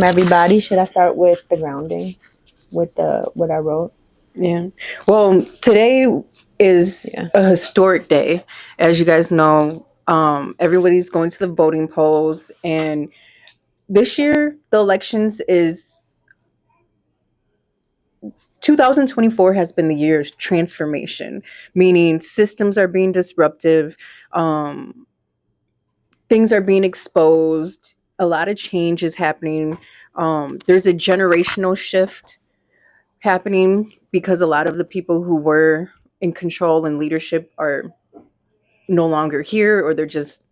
everybody. Should I start with the grounding, with the what I wrote? Yeah. Well, today is Yeah. a historic day. As you guys know, everybody's going to the voting polls. And this year, the elections is 2024 has been the year of transformation, meaning systems are being disruptive, um, things are being exposed, a lot of change is happening. There's a generational shift happening because a lot of the people who were in control and leadership are no longer here, or they're just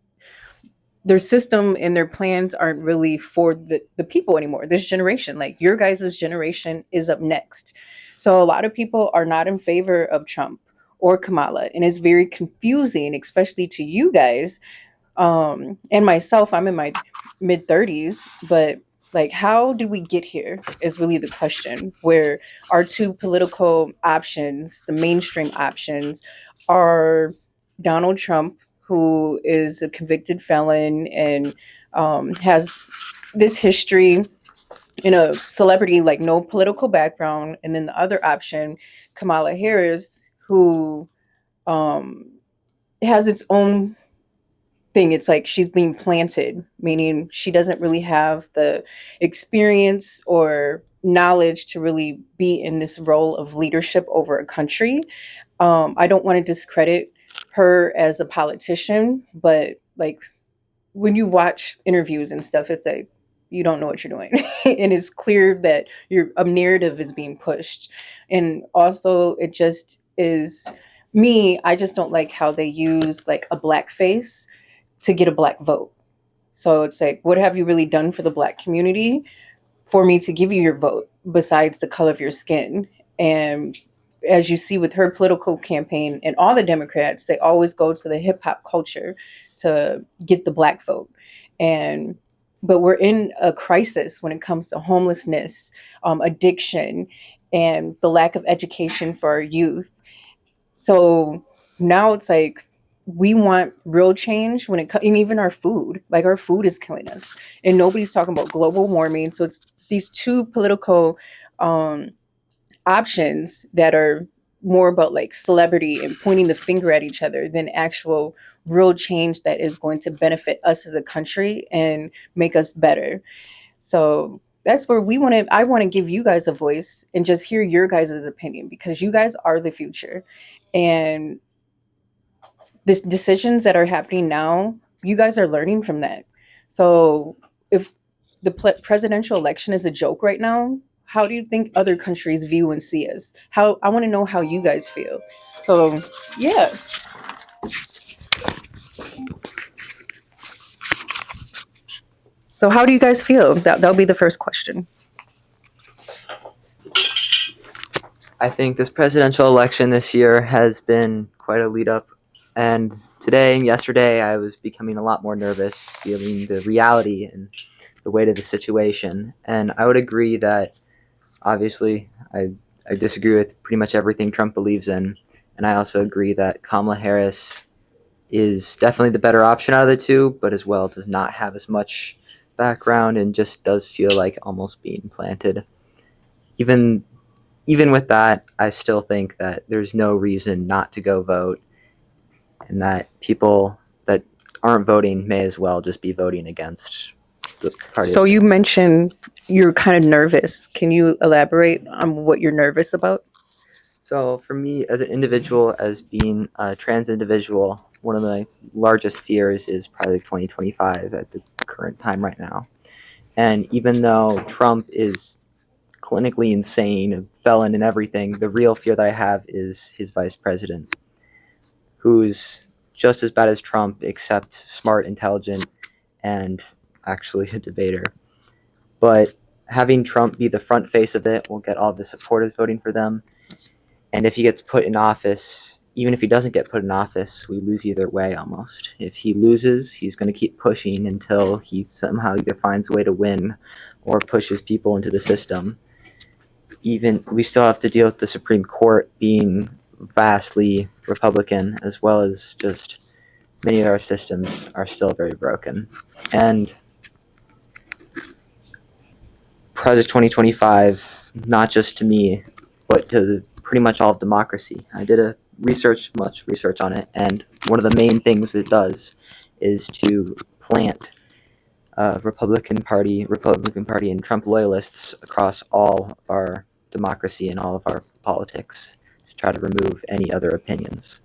their system and their plans aren't really for the people anymore. This generation, like your guys' generation, is up next. So a lot of people are not in favor of Trump or Kamala, and it's very confusing, especially to you guys, and myself. I'm in my mid 30s, but like, how did we get here is really the question. Where our two political options, the mainstream options, are Donald Trump, who is a convicted felon and has this history in a celebrity, like no political background, and then the other option, Kamala Harris, who um, has its own thing. It's like she's being planted, meaning she doesn't really have the experience or knowledge to really be in this role of leadership over a country. I don't want to discredit her as a politician, but like when you watch interviews and stuff, it's like you don't know what you're doing, and it's clear that your a narrative is being pushed, and also it just is me. I just don't like how they use like a black face to get a black vote. So it's like, what have you really done for the black community for me to give you your vote besides the color of your skin? And as you see with her political campaign and all the Democrats, they always go to the hip hop culture to get the black vote. And but we're in a crisis when it comes to homelessness, addiction, and the lack of education for our youth. So now it's like we want real change when it comes, and even our food. Like our food is killing us, and nobody's talking about global warming. So it's these two political um, options that are more about like celebrity and pointing the finger at each other than actual real change that is going to benefit us as a country and make us better. So that's where we want to I want to give you guys a voice and just hear your guys' opinion, because you guys are the future. And this decisions that are happening now, you guys are learning from that. So if the presidential election is a joke right now, how do you think other countries view and see us? How I want to know how you guys feel. So yeah. So how do you guys feel? That'll be the first question. I think this presidential election this year has been quite a lead up. And today and yesterday, I was becoming a lot more nervous, feeling the reality and the weight of the situation. And I would agree that, obviously, I disagree with pretty much everything Trump believes in. And I also agree that Kamala Harris is definitely the better option out of the two, but as well does not have as much background and just does feel like almost being planted. Even even with that, I still think that there's no reason not to go vote, and that people that aren't voting may as well just be voting against the party. So you mentioned you're kind of nervous. Can you elaborate on what you're nervous about? So for me, as an individual, as being a trans individual, one of my largest fears is Project 2025 at the current time right now. And even though Trump is clinically insane, a felon and everything, the real fear that I have is his vice president, who's just as bad as Trump, except smart, intelligent, and actually a debater. But having Trump be the front face of it will get all of his supporters voting for them. And if he gets put in office, even if he doesn't get put in office, we lose either way almost. If he loses, he's going to keep pushing until he somehow either finds a way to win or pushes people into the system. Even we still have to deal with the Supreme Court being vastly Republican, as well as just many of our systems are still very broken. And Project 2025, not just to me, but to pretty much all of democracy. I did much research on it, and one of the main things it does is to plant Republican Party, and Trump loyalists across all our democracy and all of our politics to try to remove any other opinions,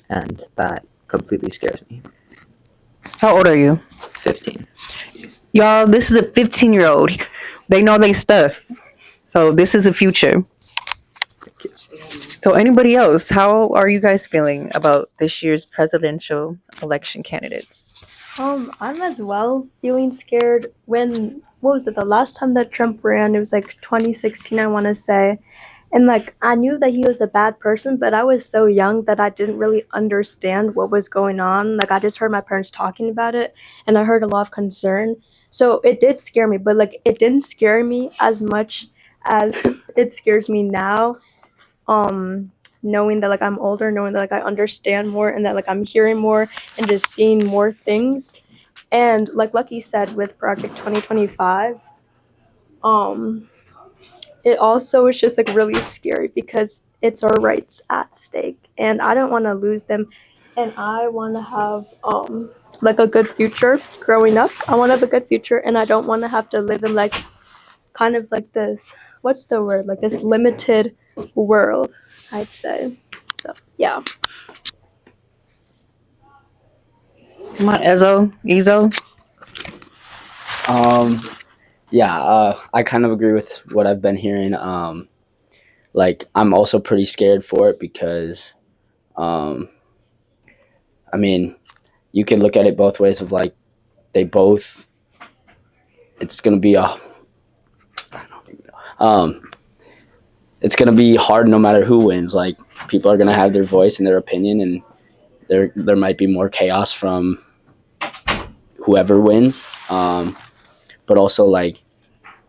and that completely scares me. How old are you? 15. Y'all, this is a 15-year-old. They know they stuff. So this is the future. So anybody else, how are you guys feeling about this year's presidential election candidates? I'm as well feeling scared. What was it, the last time that Trump ran? It was like 2016, I want to say. And like, I knew that he was a bad person, but I was so young that I didn't really understand what was going on. Like, I just heard my parents talking about it, and I heard a lot of concern. So it did scare me, but like, it didn't scare me as much as it scares me now. Knowing that like I'm older, knowing that like I understand more, and that like I'm hearing more and just seeing more things. And like Lucky said, with Project 2025, it also is just like really scary because it's our rights at stake, and I don't want to lose them, and I want to have like a good future growing up. I want to have a good future, and I don't want to have to live in like kind of like this, what's the word, like this limited world, I'd say. So yeah. Come on, Ezo. I kind of agree with what I've been hearing. Like, I'm also pretty scared for it because, I mean, you can look at it both ways of like, it's going to be it's going to be hard no matter who wins. Like, people are going to have their voice and their opinion, and there might be more chaos from whoever wins. But also, like,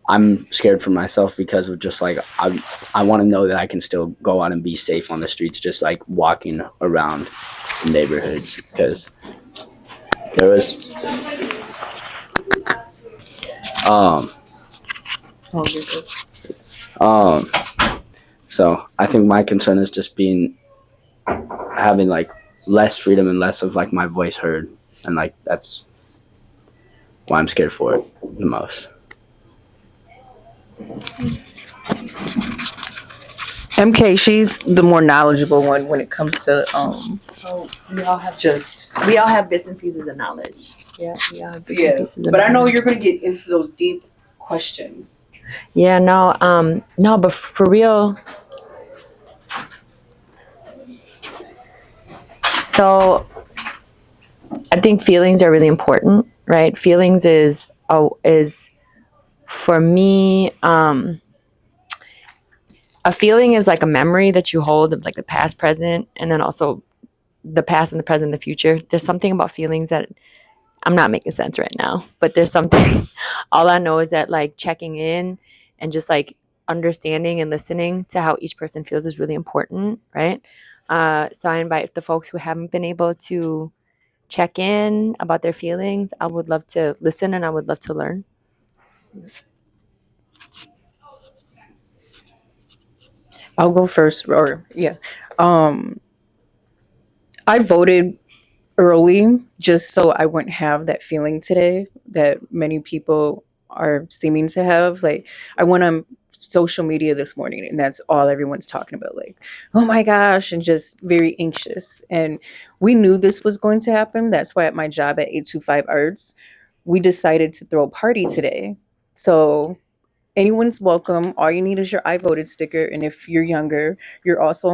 I'm scared for myself because of just like I want to know that I can still go out and be safe on the streets, just like walking around the neighborhoods, because there was so I think my concern is just having like less freedom and less of like my voice heard, and like that's why I'm scared for it the most. MK, she's the more knowledgeable one when it comes to So we all have bits and pieces of knowledge. Yeah, we all have bits and pieces of but I know knowledge. you're gonna get into those deep questions. Yeah, no, but for real. So I think feelings are really important, right? Feelings is for me, a feeling is like a memory that you hold of like the past, present, and then also the past and the present and the future. There's something about feelings that I'm not making sense right now, but there's something. All I know is that like checking in and just like understanding and listening to how each person feels is really important, right? So I invite the folks who haven't been able to check in about their feelings. I would love to listen and I would love to learn. I'll go first, or yeah. I voted early just so I wouldn't have that feeling today that many people are seeming to have. Like, I went on social media this morning and that's all everyone's talking about, like, oh my gosh, and just very anxious. And we knew this was going to happen. That's why at my job at 825 Arts, we decided to throw a party today. So anyone's welcome. All you need is your I voted sticker, and if you're younger, you're also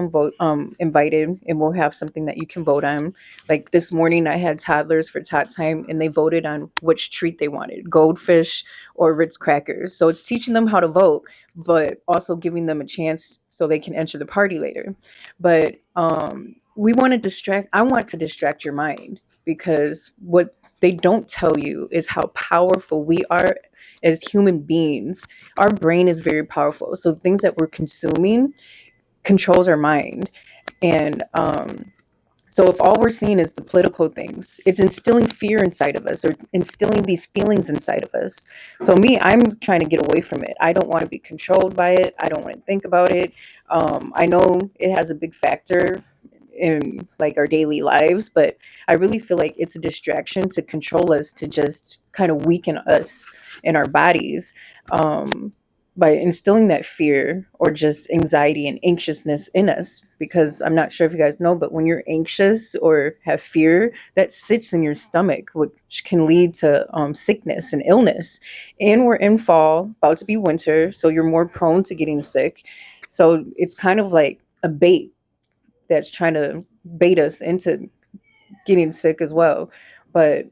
invited, and we'll have something that you can vote on. Like this morning, I had toddlers for tot time, and they voted on which treat they wanted: goldfish or Ritz crackers. So it's teaching them how to vote, but also giving them a chance so they can enter the party later. But we want to distract. I want to distract your mind, because what they don't tell you is how powerful we are as human beings. Our brain is very powerful. So things that we're consuming controls our mind. And So if all we're seeing is the political things, it's instilling fear inside of us or instilling these feelings inside of us. So me, I'm trying to get away from it. I don't want to be controlled by it. I don't want to think about it. I know it has a big factor in like our daily lives, but I really feel like it's a distraction to control us, to just kind of weaken us in our bodies. By instilling that fear or just anxiety and anxiousness in us. Because I'm not sure if you guys know, but when you're anxious or have fear, that sits in your stomach, which can lead to sickness and illness. And we're in fall, about to be winter, so you're more prone to getting sick. So it's kind of like a bait that's trying to bait us into getting sick as well. But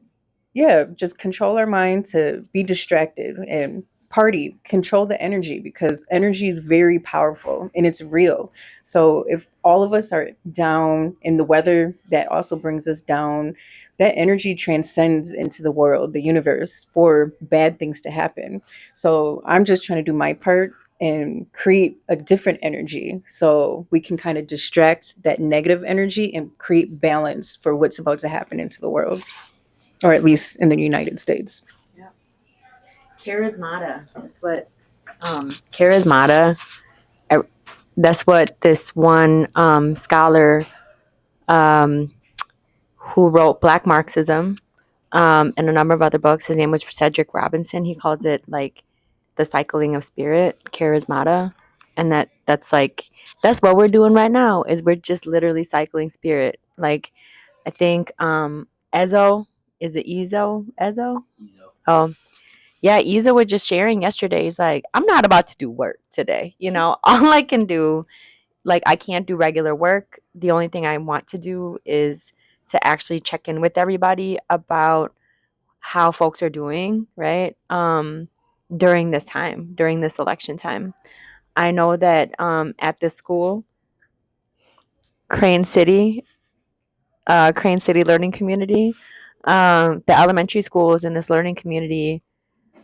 yeah, just control our mind to be distracted and party, control the energy, because energy is very powerful and it's real. So if all of us are down in the weather that also brings us down, that energy transcends into the world, the universe, for bad things to happen. So I'm just trying to do my part and create a different energy so we can kind of distract that negative energy and create balance for what's about to happen into the world, or at least in the United States. Yeah. Charismata. That's what charismata. That's what this one scholar um, who wrote Black Marxism and a number of other books. His name was Cedric Robinson. He calls it like the cycling of spirit, charismata, and that's like that's what we're doing right now. Is we're just literally cycling spirit. Like I think Ezo, is it Ezo? Oh, yeah, Isa was just sharing yesterday. He's like, I'm not about to do work today. You know, all I can do, like, I can't do regular work. The only thing I want to do is to actually check in with everybody about how folks are doing, right? During this time, during this election time. I know that at this school, Crane City, Crane City Learning Community, the elementary schools in this learning community,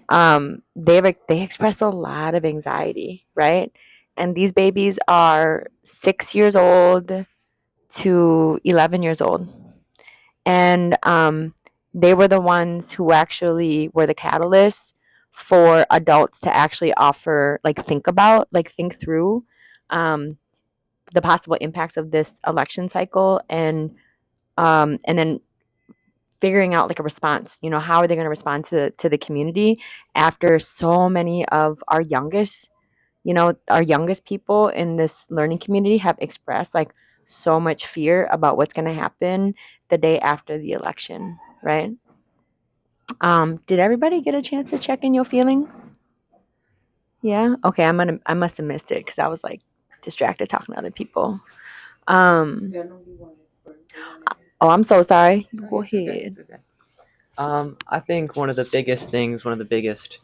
they express a lot of anxiety, right? And these babies are 6 years old to 11 years old, and they were the ones who actually were the catalysts for adults to actually offer, like, think through um, the possible impacts of this election cycle, and then figuring out like a response. You know, how are they going to respond to the community after so many of our youngest people in this learning community have expressed like so much fear about what's going to happen the day after the election, right? Did everybody get a chance to check in your feelings? Yeah. Okay. I must have missed it because I was like distracted talking to other people. Oh, I'm so sorry. Go ahead. It's okay. I think one of the biggest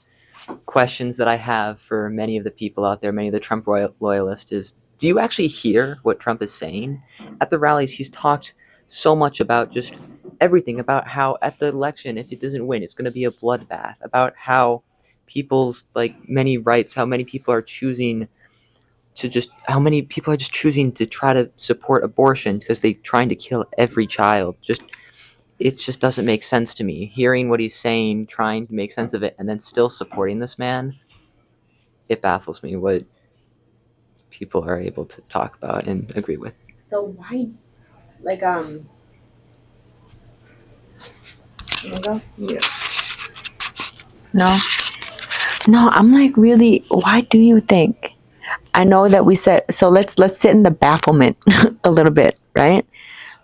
questions that I have for many of the people out there, many of the Trump loyalists, is, do you actually hear what Trump is saying? At the rallies, he's talked so much about just everything, about how at the election, if it doesn't win, it's going to be a bloodbath, about how people's, like, many rights, how many people are choosing to try to support abortion because they're trying to kill every child. It just doesn't make sense to me. Hearing what he's saying, trying to make sense of it, and then still supporting this man, it baffles me what people are able to talk about and agree with. So why, like, you wanna go? Yeah. No, I'm like, really, why do you think? I know that we said, so let's sit in the bafflement a little bit, right?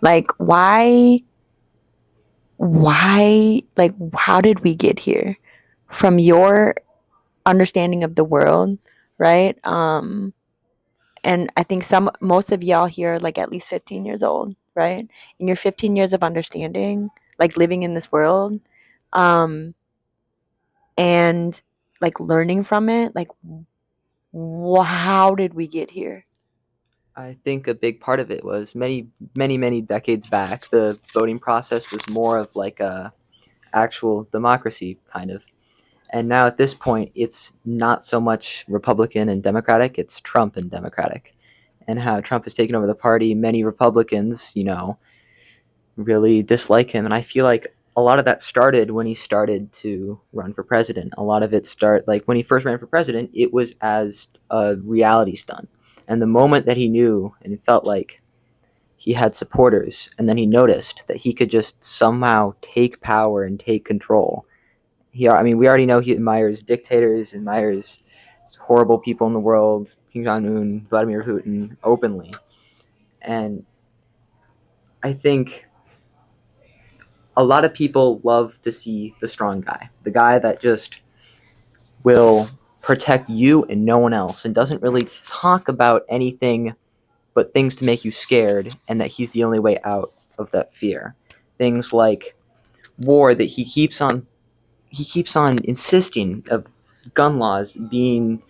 Like, like, how did we get here? From your understanding of the world, right? And I think most of y'all here are like at least 15 years old, right? In your 15 years of understanding, like living in this world, um, and like learning from it, like, how did we get here? I think a big part of it was many decades back, the voting process was more of like a actual democracy, kind of. And now at this point, it's not so much Republican and Democratic, it's Trump and Democratic. And how Trump has taken over the party, many Republicans, really dislike him. And I feel like a lot of that started when he started to run for president. A lot of it like when he first ran for president, it was as a reality stunt. And the moment that he knew and it felt like he had supporters, and then he noticed that he could just somehow take power and take control. We already know he admires dictators, admires horrible people in the world, Kim Jong-un, Vladimir Putin, openly. And I think a lot of people love to see the strong guy, the guy that just will protect you and no one else and doesn't really talk about anything but things to make you scared, and that he's the only way out of that fear. Things like war, that he keeps on insisting of gun laws being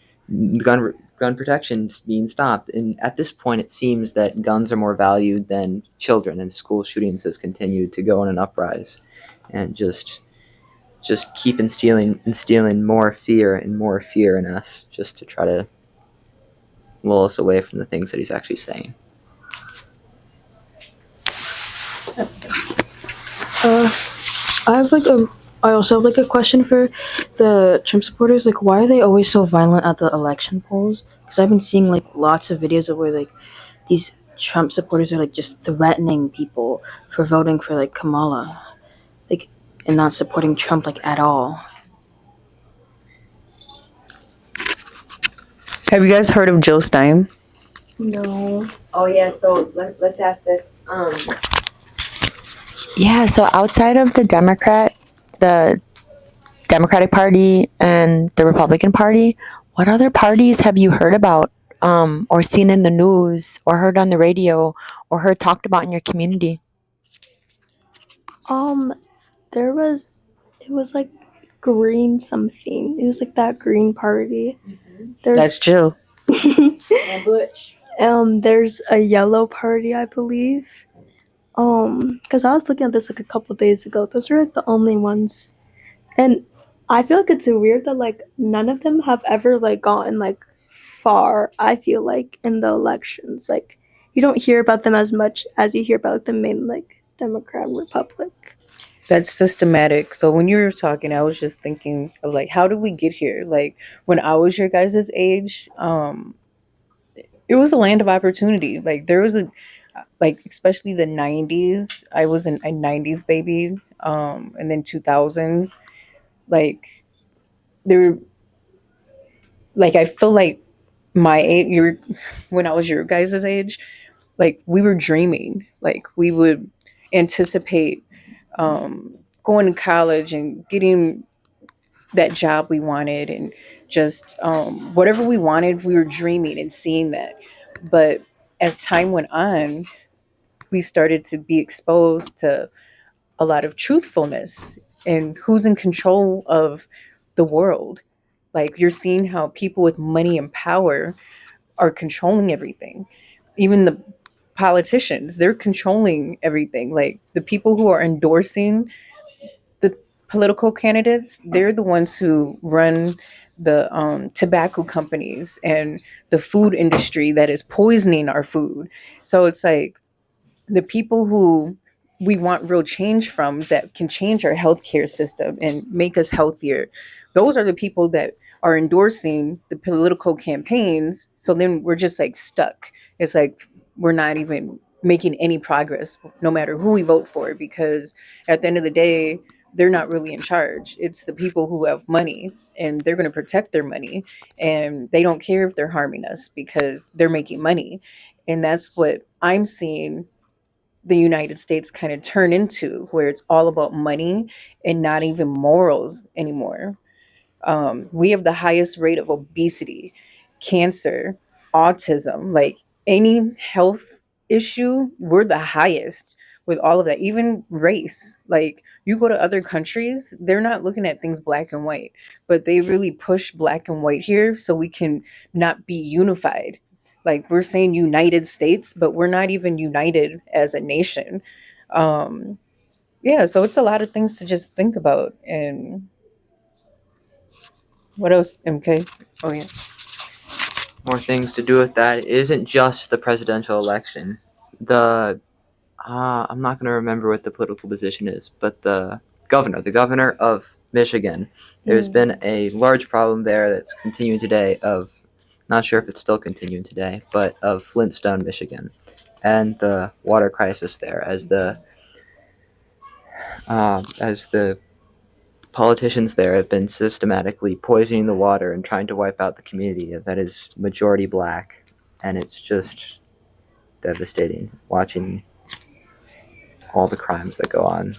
gun protections being stopped. And at this point, it seems that guns are more valued than children, and school shootings have continued to go on an uprise, and just keep instilling more fear in us, just to try to lull us away from the things that he's actually saying. I also have like a question for the Trump supporters. Like, why are they always so violent at the election polls? Because I've been seeing like lots of videos of where like these Trump supporters are like just threatening people for voting for like Kamala, like, and not supporting Trump like at all. Have you guys heard of Jill Stein? No. Oh yeah, so let's ask this. Yeah, so outside of the Democratic Party and the Republican Party, what other parties have you heard about, or seen in the news, or heard on the radio, or heard talked about in your community? It was like green something. It was like that green party. That's Jill. There's a yellow party, I believe. Because I was looking at this like a couple days ago. Those are like the only ones, and I feel like it's weird that like none of them have ever like gotten like far. I feel like in the elections, like you don't hear about them as much as you hear about like, the main like Democrat and Republic. That's systematic. So when you were talking, I was just thinking of like, how did we get here? Like when I was your guys' age, it was a land of opportunity. Like there was especially the 90s. I was a 90s baby, and then 2000s. Like there, like I feel like my age, when I was your guys' age, like we were dreaming. Like we would anticipate going to college and getting that job we wanted, and just whatever we wanted, we were dreaming and seeing that. But as time went on, we started to be exposed to a lot of truthfulness and who's in control of the world. Like you're seeing how people with money and power are controlling everything. Even the politicians, they're controlling everything. Like the people who are endorsing the political candidates, they're the ones who run the tobacco companies and the food industry that is poisoning our food. So it's like the people who we want real change from, that can change our healthcare system and make us healthier, those are the people that are endorsing the political campaigns. So then we're just like stuck. It's like we're not even making any progress no matter who we vote for, because at the end of the day, they're not really in charge. It's the people who have money, and they're going to protect their money, and they don't care if they're harming us because they're making money. And that's what I'm seeing the United States kind of turn into, where it's all about money and not even morals anymore. We have the highest rate of obesity, cancer, autism, like any health issue, we're the highest with all of that, even race. Like you go to other countries, they're not looking at things black and white, but they really push black and white here so we can not be unified. Like we're saying United States, but we're not even united as a nation. Um, yeah, so it's a lot of things to just think about. And what else, MK? Oh yeah. More things to do with that. It isn't just the presidential election. The I'm not going to remember what the political position is, but the governor of Michigan, there's been a large problem there that's continuing today of, not sure if it's still continuing today, but of Flintstone, Michigan, and the water crisis there as the politicians there have been systematically poisoning the water and trying to wipe out the community that is majority black, and it's just devastating watching all the crimes that go on.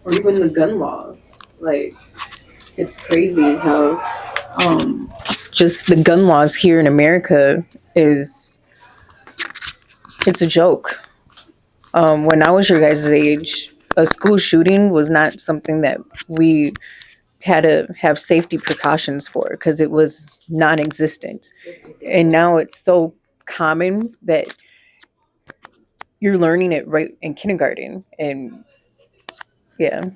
Or even the gun laws. Like, it's crazy how just the gun laws here in America it's a joke. When I was your guys' age, a school shooting was not something that we had to have safety precautions for because it was non-existent. And now it's so common that you're learning it right in kindergarten. And yeah.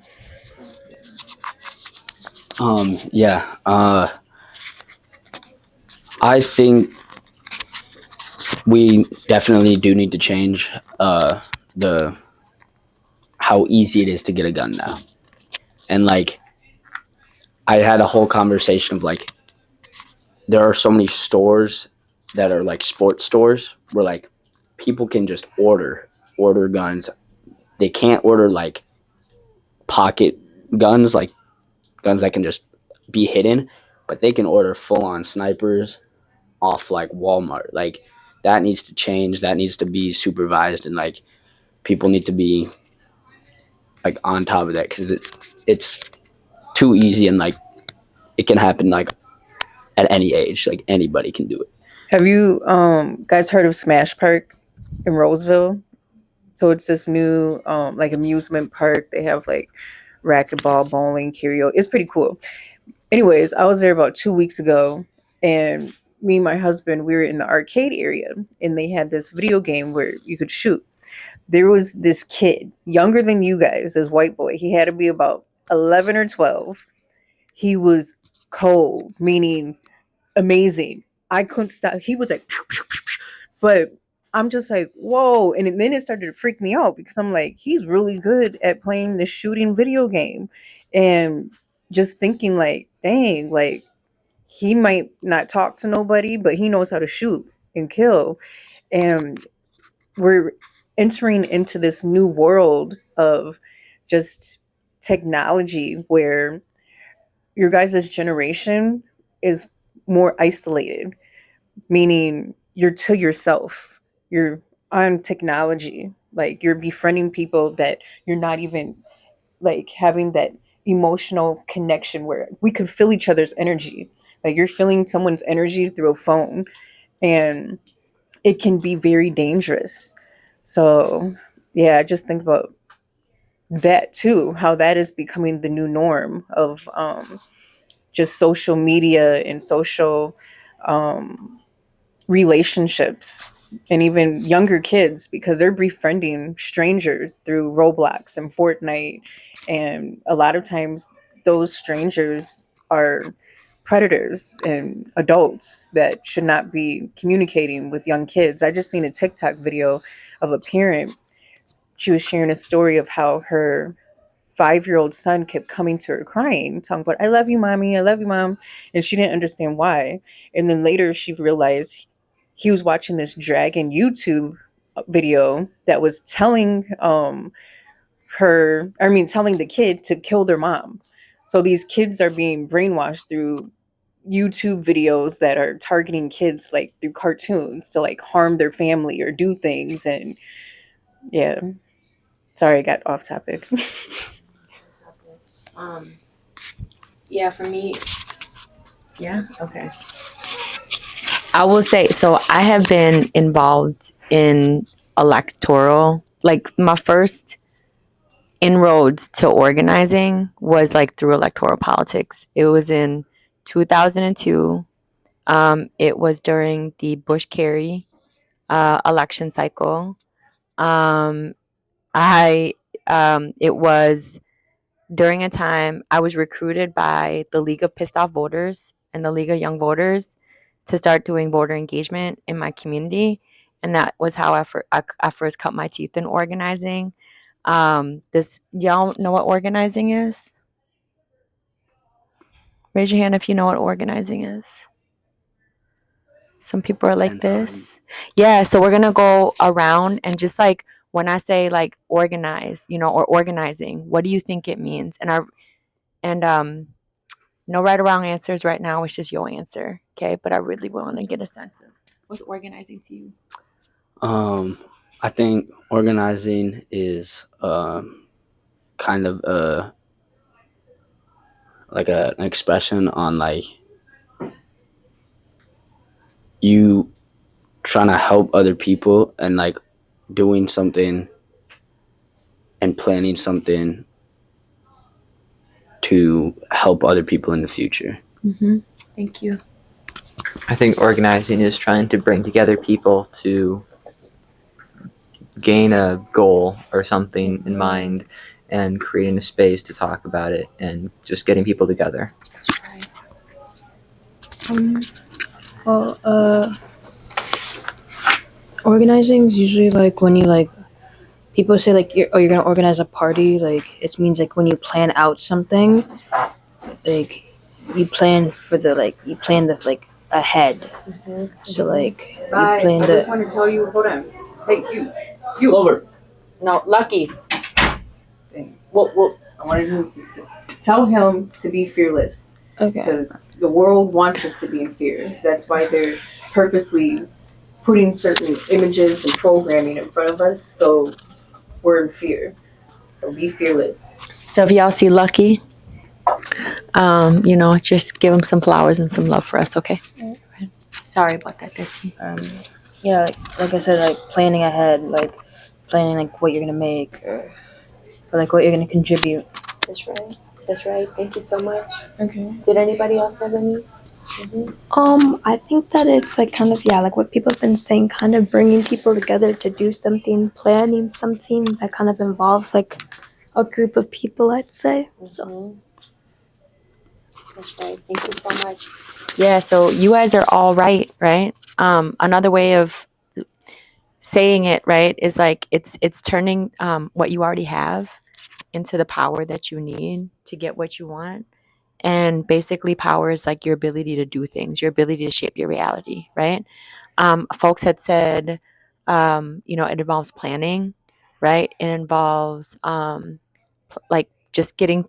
Yeah. I think we definitely do need to change the how easy it is to get a gun now. And like, I had a whole conversation of like, there are so many stores that are like sports stores where like people can just order guns. They can't order like pocket guns, like guns that can just be hidden, but they can order full on snipers off like Walmart. Like, that needs to change. That needs to be supervised, and like people need to be like on top of that because it's too easy, and like it can happen like at any age. Like, anybody can do it. Have you guys heard of Smash Park in Roseville? So it's this new like amusement park. They have like racquetball, bowling, karaoke. It's pretty cool. Anyways, I was there about 2 weeks ago, and me and my husband, we were in the arcade area, and they had this video game where you could shoot. There was this kid, younger than you guys, this white boy. He had to be about 11 or 12. He was cold, meaning amazing. I couldn't stop. He was like, pew, pew, pew, pew. But I'm just like, whoa. And then it started to freak me out because I'm like, he's really good at playing this shooting video game. And just thinking like, dang, like he might not talk to nobody, but he knows how to shoot and kill. And we're entering into this new world of just technology where your guys' generation is more isolated, meaning you're to yourself. You're on technology. Like, you're befriending people that you're not even like having that emotional connection where we could feel each other's energy. Like, you're feeling someone's energy through a phone, and it can be very dangerous. So, yeah, I just think about that too, how that is becoming the new norm of just social media and social um, relationships, and even younger kids because they're befriending strangers through Roblox and Fortnite. And a lot of times those strangers are predators and adults that should not be communicating with young kids. I just seen a TikTok video of a parent. She was sharing a story of how her 5-year-old son kept coming to her crying, talking about, I love you, mommy, I love you, mom. And she didn't understand why. And then later she realized he was watching this dragon YouTube video that was telling telling the kid to kill their mom. So these kids are being brainwashed through YouTube videos that are targeting kids like through cartoons to like harm their family or do things. And yeah, sorry, I got off topic. Yeah, for me, yeah, okay. I will say, so I have been involved in electoral, like my first inroads to organizing was like through electoral politics. It was in 2002. It was during the Bush-Kerry election cycle. Um, it was during a time I was recruited by the League of Pissed Off Voters and the League of Young Voters to start doing voter engagement in my community. and that was how I first cut my teeth in organizing. This y'all know what organizing is? Raise your hand if you know what organizing is. Some people are like Depends how this. Yeah, so we're gonna go around and just like when I say like organize, or organizing, what do you think it means? And no right or wrong answers right now. It's just your answer, okay? But I really want to get a sense of what's organizing to you. I think organizing is kind of like an expression on like you trying to help other people and like doing something and planning something to help other people in the future. Thank you. I think organizing is trying to bring together people to gain a goal or something in mind and creating a space to talk about it and just getting people together. Well, organizing is usually like when you like people say like you're gonna organize a party. Like it means like when you plan out something, like you plan for the like ahead. So like you plan the. want to tell you. Hold on. Hey, you. Clover. No, Lucky. Well, I wanted him to tell him to be fearless Okay. because the world wants us to be in fear. That's why they're purposely putting certain images and programming in front of us, so we're in fear. So be fearless. So if y'all see Lucky, just give him some flowers and some love for us, okay? Sorry about that, Desi. Yeah, like I said, like planning ahead, like planning like what you're gonna make or like what you're gonna contribute. That's right. Thank you so much. Okay. Did anybody else have any? I think that it's like kind of, like what people have been saying, kind of bringing people together to do something, planning something that kind of involves like a group of people, I'd say. So That's right. Thank you so much. Yeah, so you guys are all right? Another way of saying it, right, is like it's turning what you already have into the power that you need to get what you want. And basically power is like your ability to do things, your ability to shape your reality, right? Folks had said, it involves planning, right? It involves like just getting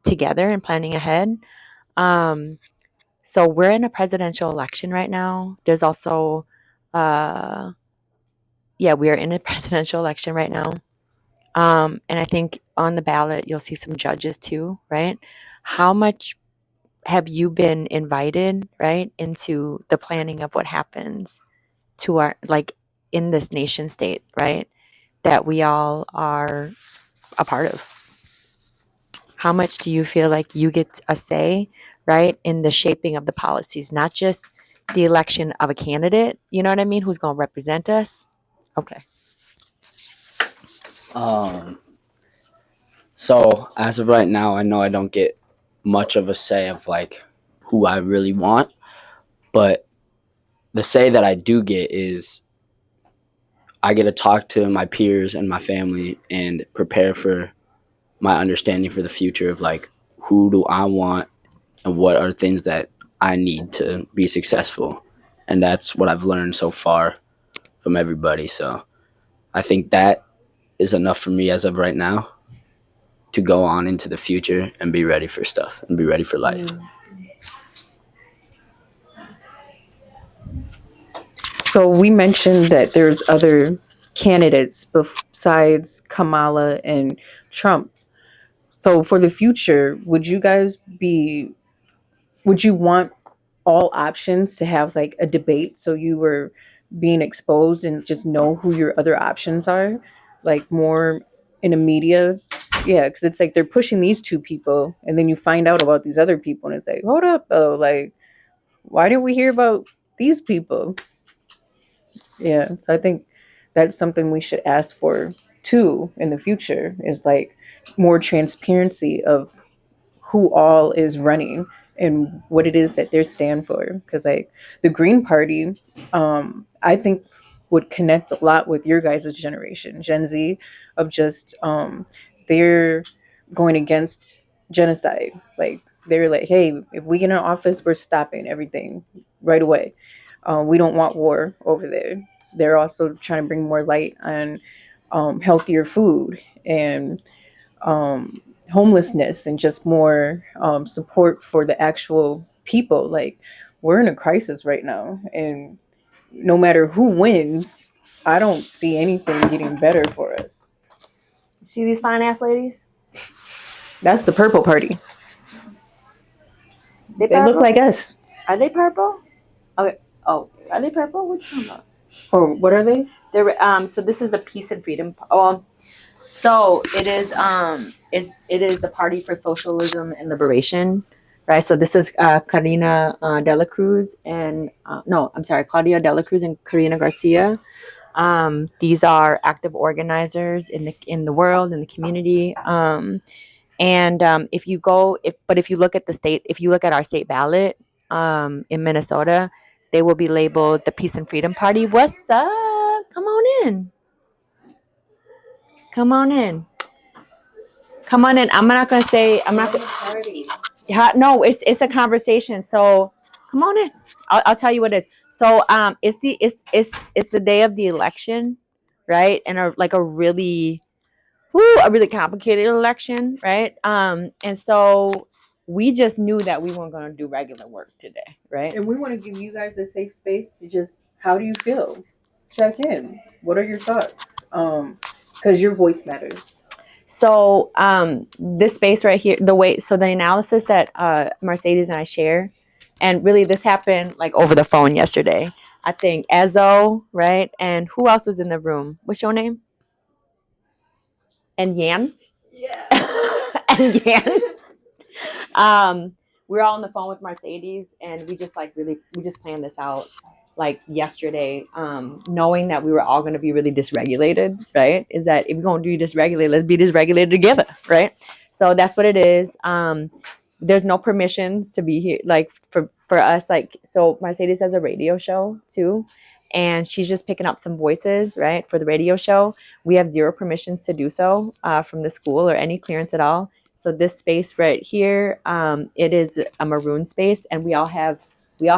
together and planning ahead. So we're in a presidential election right now. There's also, we are in a presidential election right now. And I think on the ballot, you'll see some judges too, right? How much have you been invited, right, into the planning of what happens to our, like, in this nation state, right, that we all are a part of? How much do you feel like you get a say, right, in the shaping of the policies, not just the election of a candidate, you know what I mean, who's going to represent us? Okay. So as of right now, I know I don't get much of a say of like who I really want, but the say that I do get is I get to talk to my peers and my family and prepare for my understanding for the future of like who do I want and what are things that I need to be successful. And that's what I've learned so far from everybody. So I think that is enough for me as of right now to go on into the future and be ready for stuff and be ready for life. So we mentioned that there's other candidates besides Kamala and Trump. So for the future, would you want all options to have like a debate so you were being exposed and just know who your other options are, like more in the media? Yeah, because it's like they're pushing these two people and then you find out about these other people and it's like, hold up though, like why didn't we hear about these people? Yeah, so I think that's something we should ask for too in the future, is like more transparency of who all is running and what it is that they stand for. Because like the Green Party, I think would connect a lot with your guys' generation, Gen Z, of just they're going against genocide. Like they're like, hey, if we get in office, we're stopping everything right away. We don't want war over there. They're also trying to bring more light on healthier food and homelessness and just more support for the actual people. Like we're in a crisis right now, and no matter who wins, I don't see anything getting better for us. See these fine ass ladies? That's the purple party. They purple? look like us. Are they purple? Okay. Oh, are they purple? What you talking about? Oh, what are they? They're so this is the Peace and Freedom. So it is the Party for Socialism and Liberation, right? So this is Karina Dela Cruz and Claudia Dela Cruz and Karina Garcia. These are active organizers in the world, in the community. If you look at our state ballot in Minnesota, they will be labeled the Peace and Freedom Party. What's up? Come on in. Come on in. I'm not gonna say. I'm not gonna. Yeah, no, it's a conversation. So come on in. I'll tell you what it is. So it's the day of the election, right? And a really complicated election, right? And so we just knew that we weren't going to do regular work today, right? And we want to give you guys a safe space to just, how do you feel? Check in. What are your thoughts? Because your voice matters. So this space right here, the analysis that Mercedes and I share, and really this happened like over the phone yesterday. I think Ezo, right? And who else was in the room? What's your name? And Yan? Yeah. And Yan. We were all on the phone with Mercedes, and we just planned this out like yesterday, knowing that we were all going to be really dysregulated, right? Is that if we're going to be dysregulated, let's be dysregulated together, right? So that's what it is. There's no permissions to be here, like for us, like, so Mercedes has a radio show too, and she's just picking up some voices, right, for the radio show. We have zero permissions to do so from the school or any clearance at all. So this space right here, it is a maroon space, and we all have, you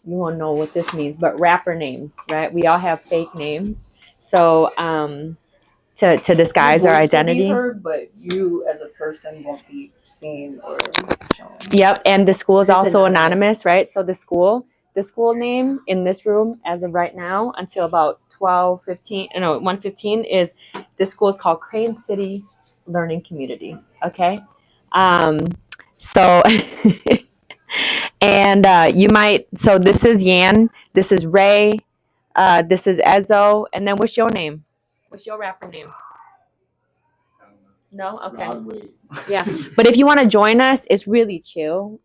won't know what this means, but rapper names, right? We all have fake names. So to disguise our identity. Will be heard, but you as a person won't be seen or shown. Yep, and the school is also anonymous, right? So the school name in this room as of right now until about 1:15 is, this school is called Crane City Learning Community. Okay. So and so this is Yan, this is Ray, this is Ezo, and then what's your name? What's your rapper name? No? Okay. Yeah. But if you want to join us, it's really chill.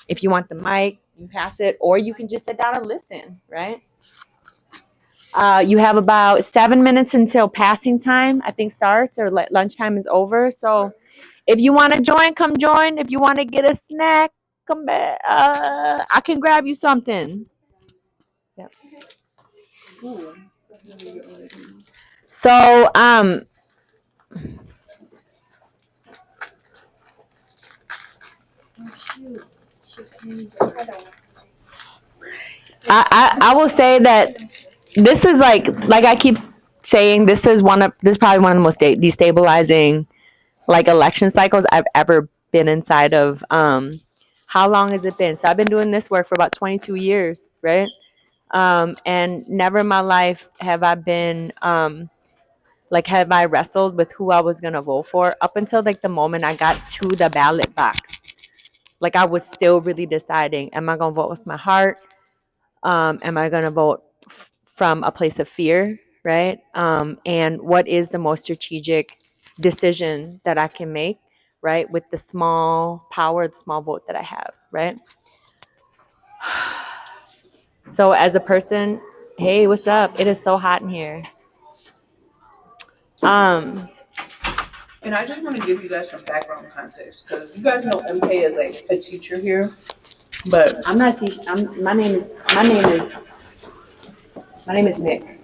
If you want the mic, you pass it, or you can just sit down and listen, right? You have about 7 minutes until passing time, I think, starts, or lunchtime is over. So if you want to join, come join. If you want to get a snack, come back. I can grab you something. Yep. So, I will say that this is like I keep saying, this is probably one of the most destabilizing like election cycles I've ever been inside of. How long has it been? So I've been doing this work for about 22 years, right? And never in my life have I been have I wrestled with who I was gonna vote for up until like the moment I got to the ballot box. Like I was still really deciding, am I gonna vote with my heart? Am I gonna vote from a place of fear, right? And what is the most strategic decision that I can make, right, with the small vote that I have, right? So as a person, hey, what's up? It is so hot in here. And I just want to give you guys some background context, because you guys know MK is like a teacher here, but I'm not teaching. My name is My name is Nick.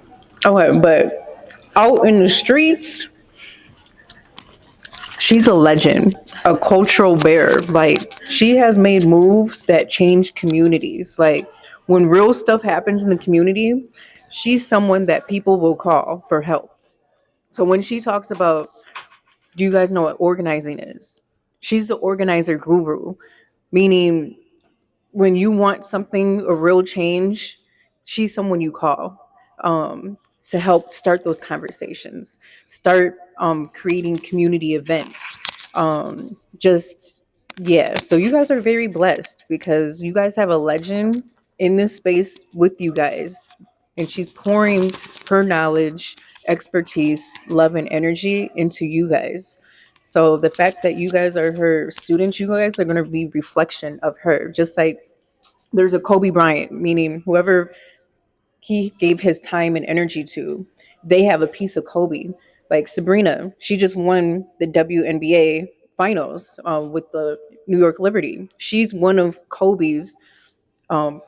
Okay, but out in the streets, she's a legend, a cultural bear. Like, she has made moves that change communities. Like, when real stuff happens in the community, she's someone that people will call for help. So when she talks about, do you guys know what organizing is? She's the organizer guru, meaning when you want something, a real change, she's someone you call to help start those conversations, start creating community events. Just, yeah. So you guys are very blessed because you guys have a legend in this space with you guys. And she's pouring her knowledge, expertise, love, and energy into you guys. So the fact that you guys are her students, you guys are going to be reflection of her. Just like there's a Kobe Bryant, meaning whoever he gave his time and energy to, they have a piece of Kobe. Like Sabrina, she just won the WNBA finals with the New York Liberty. She's one of Kobe's um,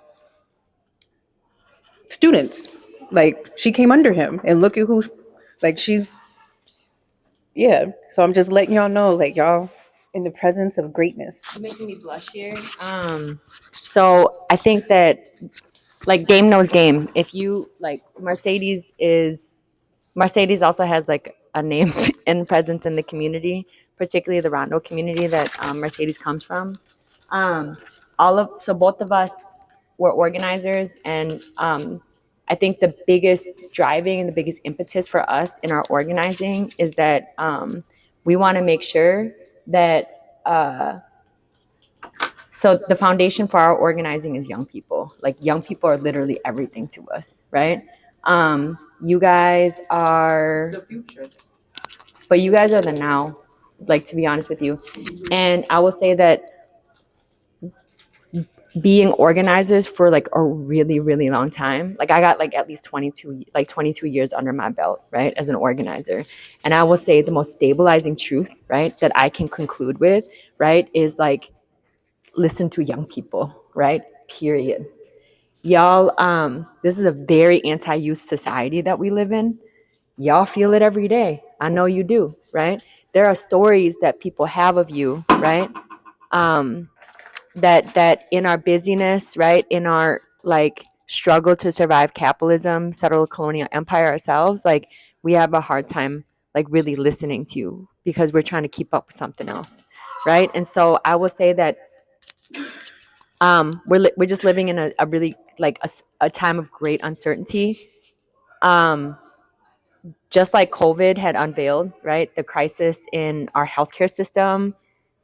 students. Like she came under him, and look at who, like she's, yeah. So I'm just letting y'all know, like y'all in the presence of greatness. You're making me blush here. So I think that like game knows game. If you like Mercedes also has like a name and presence in the community, particularly the Rondo community that Mercedes comes from. Um, so both of us were organizers, and I think the biggest driving and the biggest impetus for us in our organizing is that we want to make sure that. So the foundation for our organizing is young people. Like young people are literally everything to us, right? You guys are the future, but you guys are the now. Like to be honest with you, and I will say that being organizers for like a really really long time, like I got like at least 22 years under my belt, right, as an organizer. And I will say the most stabilizing truth, right, that I can conclude with, right, is like listen to young people, right, period. Y'all, this is a very anti-youth society that we live in. Y'all feel it every day. I know you do, right? There are stories that people have of you, right? That in our busyness, right, in our like struggle to survive capitalism, settle a colonial empire ourselves, like we have a hard time like really listening to you because we're trying to keep up with something else, right? And so I will say that we're just living in a really like a time of great uncertainty. Um, just like COVID had unveiled, right, the crisis in our healthcare system,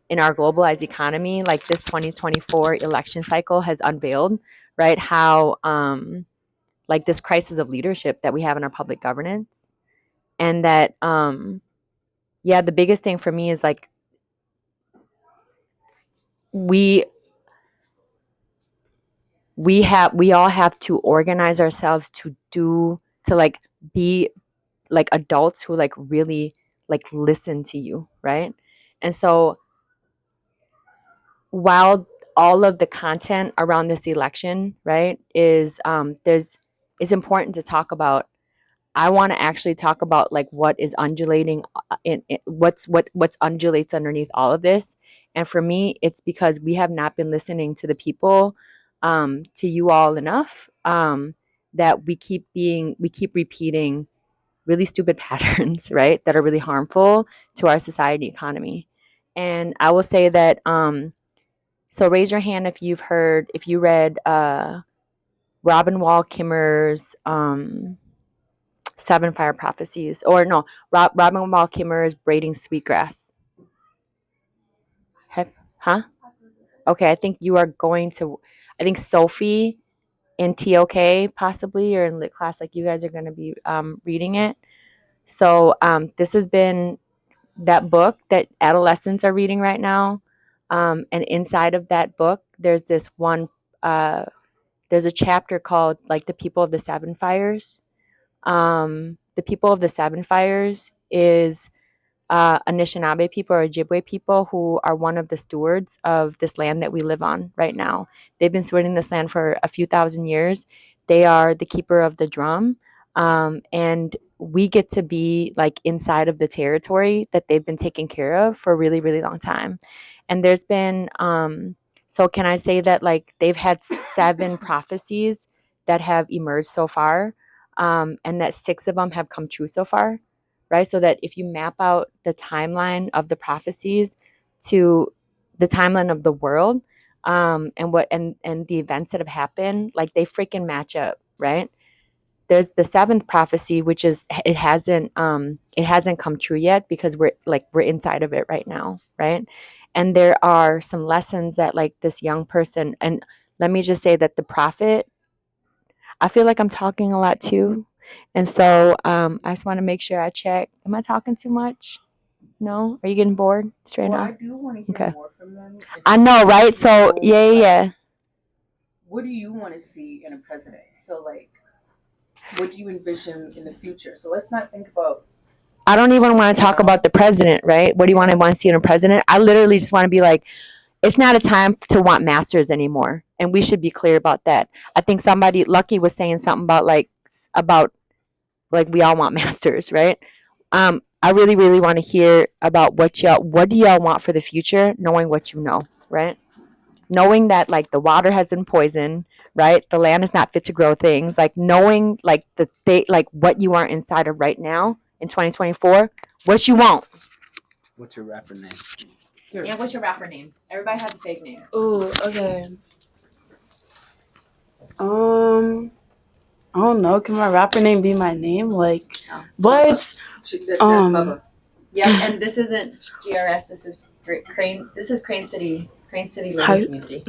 in our globalized economy, like this 2024 election cycle has unveiled, right, how like this crisis of leadership that we have in our public governance. And that yeah, the biggest thing for me is like we we all have to organize ourselves to like be like adults who like really like listen to you, right? And so while all of the content around this election, right, is there's it's important to talk about. I want to actually talk about like what is undulating in what's undulates underneath all of this. And for me, it's because we have not been listening to the people, to you all enough, that we keep repeating really stupid patterns, right, that are really harmful to our society economy. And I will say that so raise your hand if you read Robin Wall Kimmer's Seven Fire Prophecies, or no, Robin Wall Kimmer's Braiding Sweetgrass. Huh? Okay, I think you are going to. I think Sophie in TOK possibly, or in lit class, like you guys are going to be reading it. So this has been that book that adolescents are reading right now, and inside of that book, there's this one. There's a chapter called like the People of the Seven Fires. The People of the Seven Fires is Anishinaabe people or Ojibwe people who are one of the stewards of this land that we live on right now. They've been stewarding this land for a few thousand years. They are the keeper of the drum. And we get to be like inside of the territory that they've been taking care of for a really, really long time. And there's been, so can I say that like they've had 7 prophecies that have emerged so far, and that 6 of them have come true so far, right? So that if you map out the timeline of the prophecies to the timeline of the world, and what and the events that have happened, like they freaking match up, right? There's the 7th prophecy, which is it hasn't come true yet because we're inside of it right now, right? And there are some lessons that like this young person, and let me just say that the prophet, I feel like I'm talking a lot too. And so I just want to make sure I check. Am I talking too much? No? Are you getting bored straight Well, now? I do want to hear Okay. more from them. If I you know, could right? So know, yeah, like, yeah. what do you want to see in a president? So, like, what do you envision in the future? So let's not think about. I don't even want to talk about the president, right? What do you want to see in a president? I literally just want to be like, it's not a time to want masters anymore, and we should be clear about that. I think somebody Lucky was saying something about we all want masters, right? I really, really want to hear about what do y'all want for the future, knowing what you know, right? Knowing that like the water has been poisoned, right? The land is not fit to grow things. Like knowing like like what you are inside of right now in 2024, what you want. What's your rapper name? Yeah, what's your rapper name? Everybody has a fake name. Oh, okay. I don't know. Can my rapper name be my name? Like, No. but That's Bubba. Yeah, and this isn't GRS. This is Crane. This is Crane City Living Community.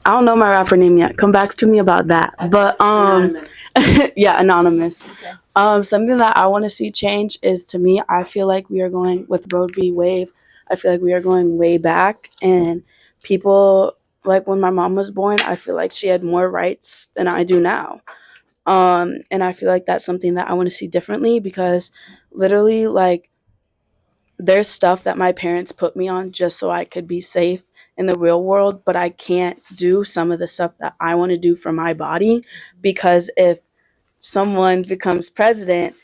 I don't know my rapper name yet. Come back to me about that. Okay. But Anonymous. yeah, anonymous. Okay. Something that I want to see change is, to me, I feel like we are going with Roe v. Wade. I feel like we are going way back, and people, like when my mom was born, I feel like she had more rights than I do now. And I feel like that's something that I want to see differently, because literally, like, there's stuff that my parents put me on just so I could be safe in the real world, but I can't do some of the stuff that I want to do for my body, because if someone becomes president,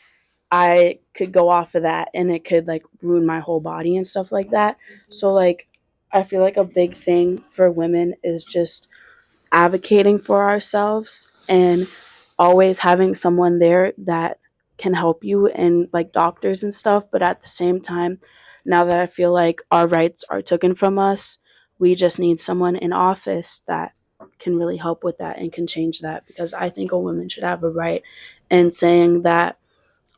I could go off of that and it could like ruin my whole body and stuff like that. So like I feel like a big thing for women is just advocating for ourselves and always having someone there that can help you, and like doctors and stuff. But at the same time, now that I feel like our rights are taken from us, we just need someone in office that can really help with that and can change that, because I think a woman should have a right. And saying that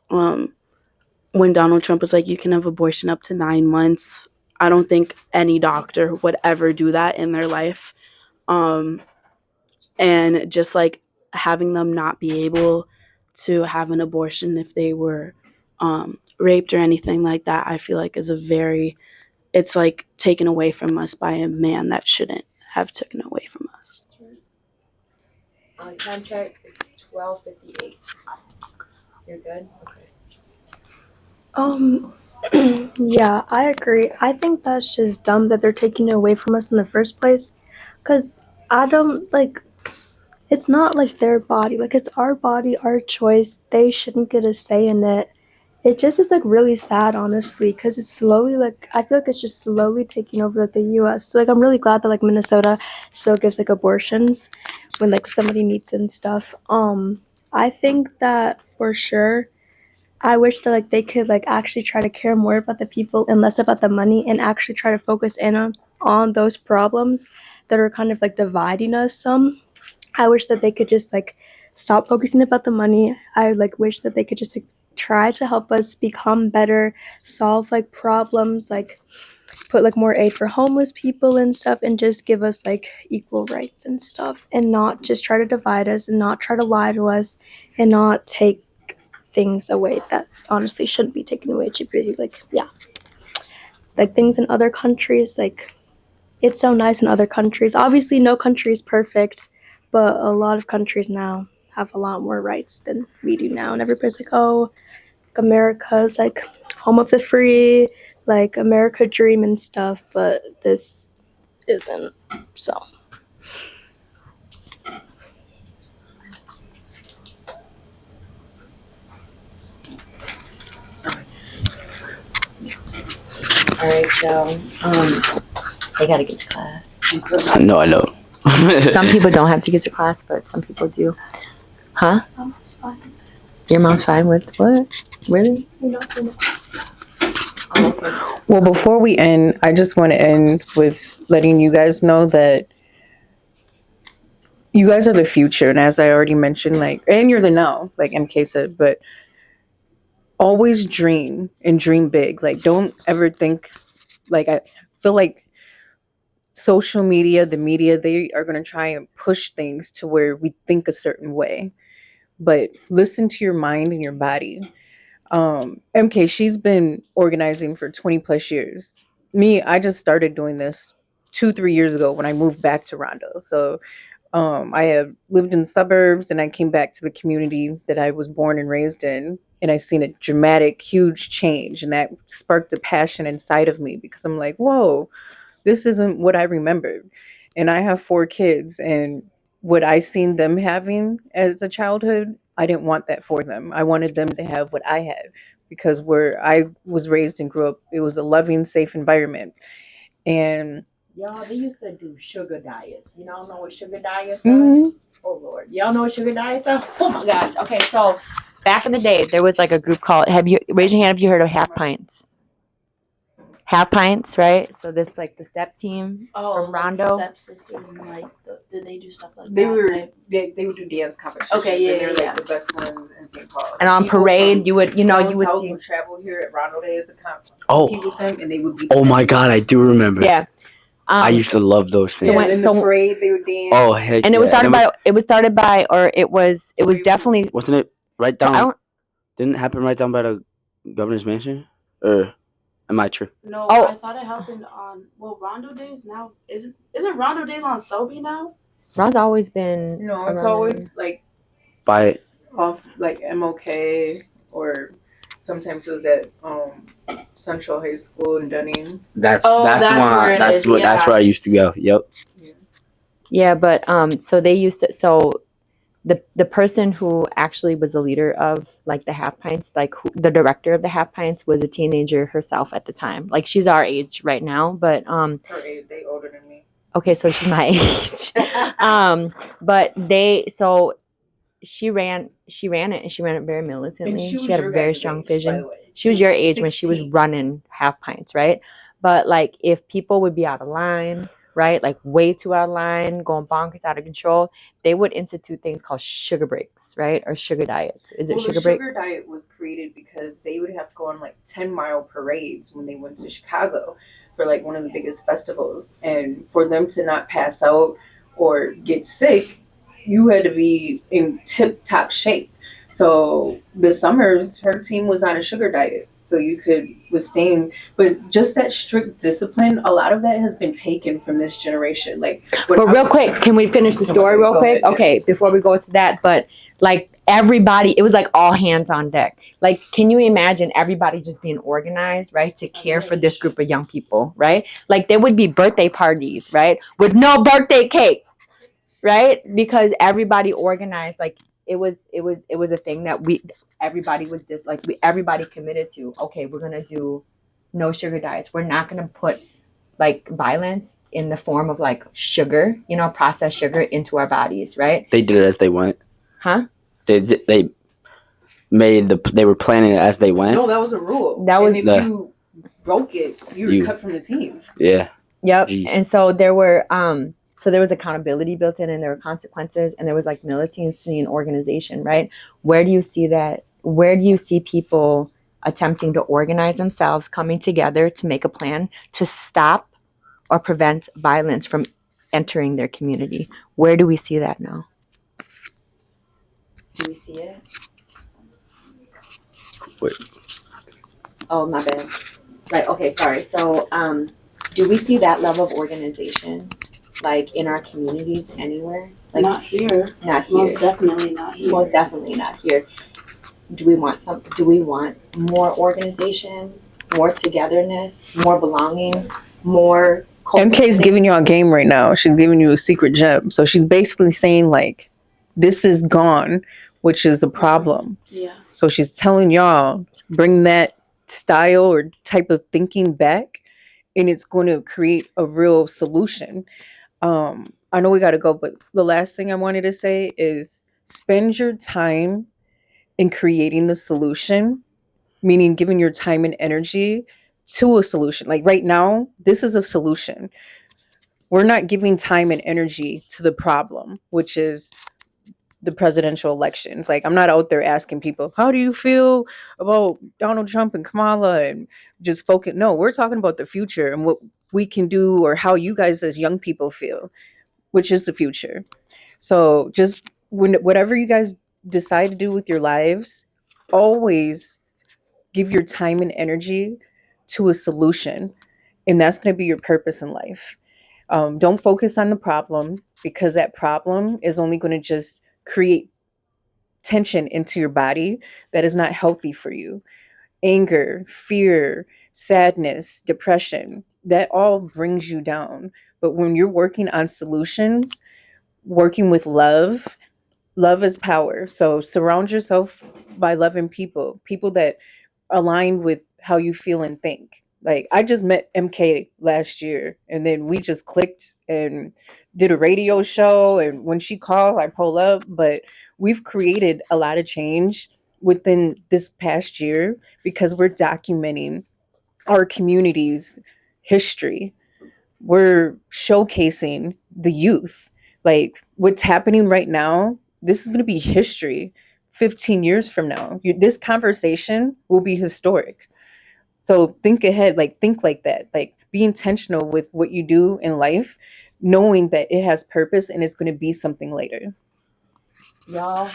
when Donald Trump was like, you can have abortion up to 9 months, I don't think any doctor would ever do that in their life. And just like having them not be able to have an abortion if they were raped or anything like that, I feel like is it's like taken away from us by a man that shouldn't have taken away from us. Time check 12:58. You're good? Okay. Yeah, I agree. I think that's just dumb that they're taking it away from us in the first place. Because I don't, like, it's not like their body. Like, it's our body, our choice. They shouldn't get a say in it. It just is, like, really sad, honestly, because it's slowly, like, I feel like it's just slowly taking over, like, the U.S. So, like, I'm really glad that, like, Minnesota still gives, like, abortions when, like, somebody needs it and stuff. I think that, for sure, I wish that like they could like actually try to care more about the people and less about the money, and actually try to focus in on those problems that are kind of like dividing us some. I wish that they could just like stop focusing about the money. I like wish that they could just like try to help us become better, solve like problems, like put like more aid for homeless people and stuff, and just give us like equal rights and stuff, and not just try to divide us and not try to lie to us and not take things away that honestly shouldn't be taken away. It should be like, yeah, like things in other countries, like it's so nice in other countries. Obviously no country is perfect, but a lot of countries now have a lot more rights than we do now, and everybody's like, oh, like America's like home of the free, like America dream and stuff, but this isn't. So All right, so they gotta get to class. No, I know. Some people don't have to get to class, but some people do. Huh? My mom's fine. Your mom's fine with what? Really? You're not going to class. Well, before we end, I just want to end with letting you guys know that you guys are the future. And as I already mentioned, like, and you're the now, like MK said, but always dream and dream big. Like, don't ever think, like, I feel like social media, the media, they are going to try and push things to where we think a certain way. But listen to your mind and your body. MK, she's been organizing for 20 plus years. Me, I just started doing this 2-3 years ago when I moved back to Rondo. So I have lived in the suburbs and I came back to the community that I was born and raised in. And I seen a dramatic, huge change. And that sparked a passion inside of me because I'm like, whoa, this isn't what I remembered. And I have 4 kids. And what I seen them having as a childhood, I didn't want that for them. I wanted them to have what I had because where I was raised and grew up, it was a loving, safe environment. And Y'all, they used to do sugar diets. You all know what sugar diets are? mhm. Oh, Lord. Y'all know what sugar diets are? Oh, my gosh. Okay, so back in the day, there was like a group called, raise your hand if you heard of Half Pints. Half Pints, right? So this, like, the step team from Rondo. Stepsisters and like, did they do stuff like They that? were they would do dance competitions. Okay, yeah, and they're yeah. like the best ones in St. Paul. And on People parade, from you would, you down would south see. would travel here at Rondo Day as a Oh. compete with them, and they would be. Oh my God, I do remember. Yeah. I used to love those things. So when- in the parade, they would dance. Oh heck And it was yeah. started by, or it was definitely. Wasn't it right I down? don't, Didn't it happen right down by the governor's mansion? Or am I true? No, Oh. I thought it happened on Rondo Days now. Isn't Rondo Days on Selby now? Ron's always been. No, it's around always like By off like MOK or sometimes it was at Central High School in Dunning. that's Oh, that's the that's one. where it That's is, what that's yeah. where I used to go. Yep. Yeah, but so they used to, so the person who actually was the leader of like the Half Pints, like the director of the Half Pints was a teenager herself at the time. Like she's our age right now, but Her age, they older than me. okay, so she's my age. But she ran it and she ran it very militantly. She had a very strong vision. She was your age when she was 16. running Half Pints, right? But like if people would be out of line, right? Like way too out of line, going bonkers, out of control, they would institute things called sugar breaks, right? Or sugar diets. Is it Well, sugar the breaks? sugar diet was created because they would have to go on like 10-mile parades when they went to Chicago for like one of the biggest festivals. And for them to not pass out or get sick, you had to be in tip-top shape. So the summers, her team was on a sugar diet. So you could withstand, but just that strict discipline, a lot of that has been taken from this generation. Like, But real quick, can we finish the story real Go quick? ahead, yeah. Okay, before we go to that, but like everybody, it was like all hands on deck. Like, can you imagine everybody just being organized, right, to care for this group of young people, right? Like there would be birthday parties, right, with no birthday cake, right? Because everybody organized, like it was a thing that everybody was just like everybody committed to. Okay, we're gonna do no sugar diets. We're not gonna put like violence in the form of like sugar, processed sugar into our bodies, right? They did it as they went. Huh? They were planning it as they went. no, that was a rule. That was and if you broke it, you were cut from the team. Yeah. Yep. Jeez. And so there were there was accountability built in, and there were consequences, and there was like militancy and organization, right? Where do you see that? Where do you see people attempting to organize themselves, coming together to make a plan to stop or prevent violence from entering their community? Where do we see that now? Do we see it? Wait. Oh, my bad. Right. Okay. Sorry. So, do we see that level of organization, like in our communities anywhere? Like Not here. Not here. Most definitely not here. Most definitely not here. Do we want more organization, more togetherness, more belonging, more? MK's giving y'all a game right now. She's giving you a secret gem. So she's basically saying like, this is gone, which is the problem. Yeah. So she's telling y'all, bring that style or type of thinking back and it's going to create a real solution. I know we got to go, but the last thing I wanted to say is spend your time in creating the solution, meaning giving your time and energy to a solution. Like right now, this is a solution. We're not giving time and energy to the problem, which is the presidential elections. Like, I'm not out there asking people, how do you feel about Donald Trump and Kamala, and just focus. No, we're talking about the future and what we can do, or how you guys as young people feel, which is the future. So just whatever you guys decide to do with your lives, always give your time and energy to a solution. And that's going to be your purpose in life. Don't focus on the problem, because that problem is only going to just create tension into your body that is not healthy for you. Anger, fear, sadness, depression, that all brings you down. But when you're working on solutions, working with love, love is power. So surround yourself by loving people, people that align with how you feel and think. Like, I just met MK last year, and then we just clicked and did a radio show, and when she called, I pull up. But we've created a lot of change within this past year because we're documenting our community's history. We're showcasing the youth. Like, what's happening right now, this is going to be history 15 years from now. This conversation will be historic. So think ahead, like, think like that. Like, be intentional with what you do in life, knowing that it has purpose and it's going to be something later. Y'all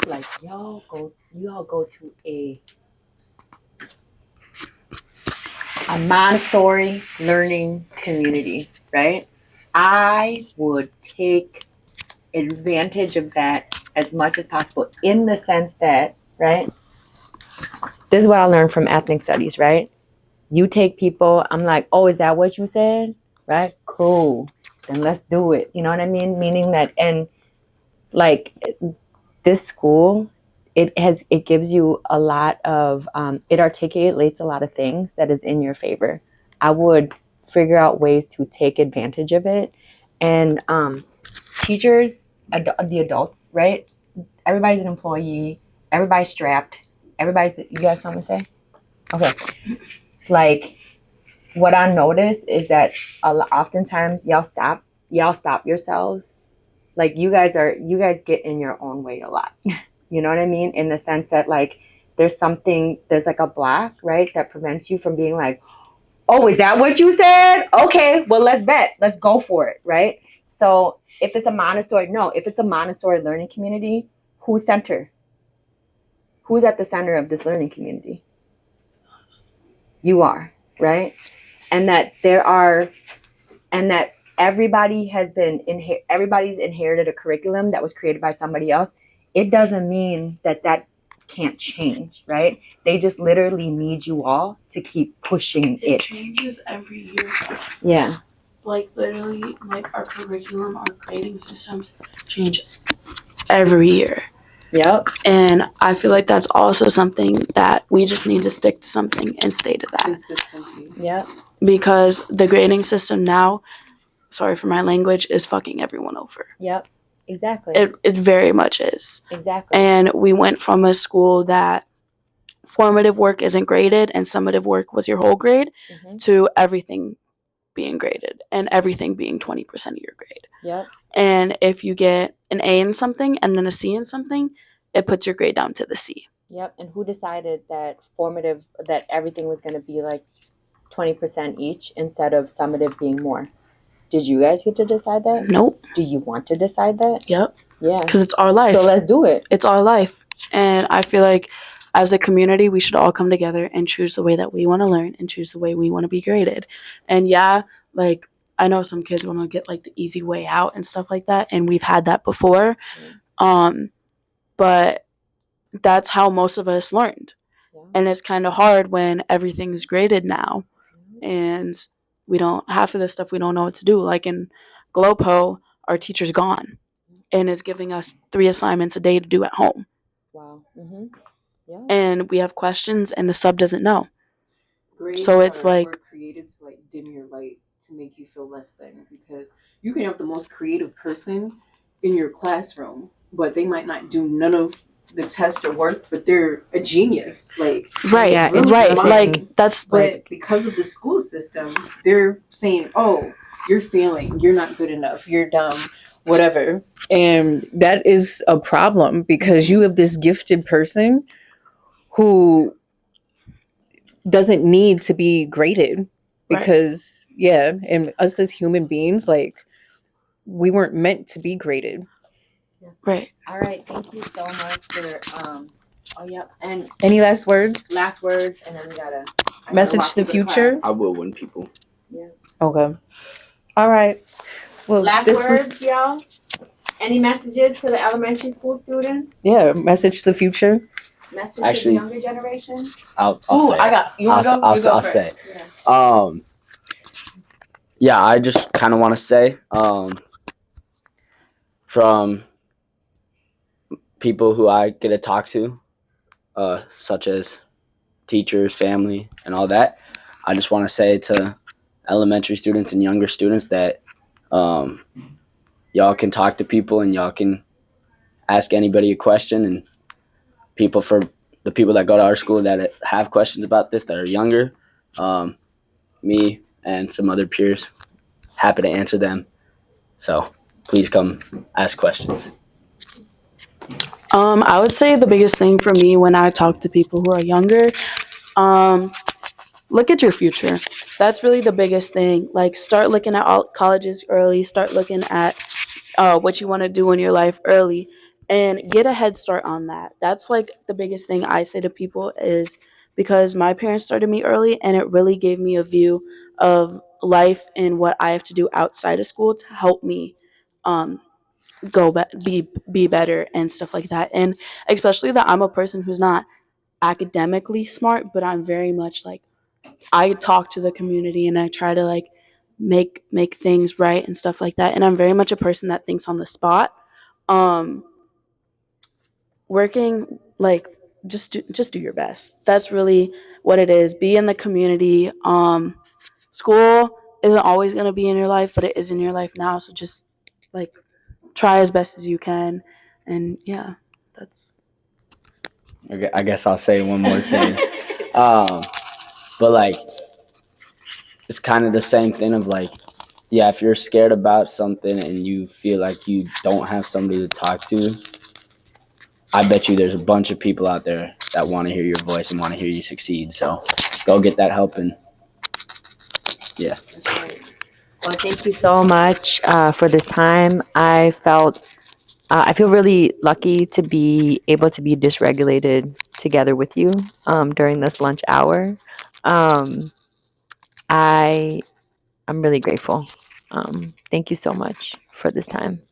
go to a Montessori learning community, right? I would take advantage of that as much as possible, in the sense that, right? This is what I learned from ethnic studies, right? You take people, I'm like, oh, is that what you said? Right? Cool. Then let's do it. You know what I mean? Meaning that, and like this school, it gives you a lot of, it articulates a lot of things that is in your favor. I would figure out ways to take advantage of it. And teachers, the adults, right? Everybody's an employee. Everybody's strapped. You got something to say? Okay. Like, what I notice is that oftentimes y'all stop yourselves. Like, you guys get in your own way a lot. You know what I mean? In the sense that, like, there's like a block, right, that prevents you from being like, oh, is that what you said? Okay, well, let's bet. Let's go for it, right? So if it's a Montessori learning community, who's center? Who's at the center of this learning community? You are, right? And that everybody's inherited a curriculum that was created by somebody else. It doesn't mean that can't change, right? They just literally need you all to keep pushing it. It changes every year. Yeah. Like, literally, like, our curriculum, our grading systems change every year. Yep. And I feel like that's also something that we just need to stick to something and stay to that. Consistency. Yep. Because the grading system now, sorry for my language, is fucking everyone over. Yep. Exactly. It very much is. Exactly. And we went from a school that formative work isn't graded and summative work was your whole grade, to everything being graded and everything being 20% of your grade. Yep. And if you get an A in something and then a C in something, it puts your grade down to the C. Yep. And who decided that everything was going to be like 20% each instead of summative being more? Did you guys get to decide that? Nope. Do you want to decide that? Yep. Yeah. Because it's our life. So let's do it. It's our life. And I feel like as a community, we should all come together and choose the way that we want to learn and choose the way we want to be graded. And yeah, like, I know some kids want to get like the easy way out and stuff like that. And we've had that before. But that's how most of us learned. Yeah. And it's kind of hard when everything's graded now. And half of the stuff we don't know what to do. Like in GLOPO, our teacher's gone and is giving us 3 assignments a day to do at home. Wow. Mm-hmm. Yeah. And we have questions and the sub doesn't know. Grades so it's like were created to like dim your light. to make you feel less than, because you can have the most creative person in your classroom, but they might not do none of the test or work, but they're a genius. Like, Right, Yeah, really right. smart. Like that's But because of the school system, they're saying, "Oh, you're failing. You're not good enough. You're dumb. Whatever." And that is a problem, because you have this gifted person who doesn't need to be graded, Right. because yeah, and us as human beings, like, we weren't meant to be graded. right. All right, thank you so much for oh yeah, and Any last words? last words, and then we gotta Message to the future. I will when people. Okay. All right. Well, last this was words, y'all. Any messages to the elementary school students? yeah. Message to the future. Message to Actually- the younger generation? I'll Ooh, say. I got. You want to go? I'll You go I'll first. say. Yeah. Yeah, I just kind of want to say, from people who I get to talk to, such as teachers, family, and all that, I just want to say to elementary students and younger students that y'all can talk to people and y'all can ask anybody a question. And the people that go to our school that have questions about this that are younger, me and some other peers, happy to answer them. So please come ask questions. I would say the biggest thing for me when I talk to people who are younger, look at your future. That's really the biggest thing. Like, start looking at all colleges early. Start looking at what you want to do in your life early, and get a head start on that. That's like the biggest thing I say to people, is because my parents started me early, and it really gave me a view of life and what I have to do outside of school to help me um, be better and stuff like that. And especially that I'm a person who's not academically smart, but I'm very much like, I talk to the community and I try to like make things right and stuff like that. And I'm very much a person that thinks on the spot. Um, Working like, just do your best. That's really what it is. Be in the community. School isn't always gonna be in your life, but it is in your life now. So just like try as best as you can, and yeah, that's. I guess I'll say one more thing. But like, it's kind of the same thing of like, yeah, if you're scared about something and you feel like you don't have somebody to talk to, I bet you there's a bunch of people out there that want to hear your voice and want to hear you succeed. So go get that help. And yeah. Well, thank you so much for this time. I feel really lucky to be able to be dysregulated together with you during this lunch hour. I'm really grateful. Thank you so much for this time.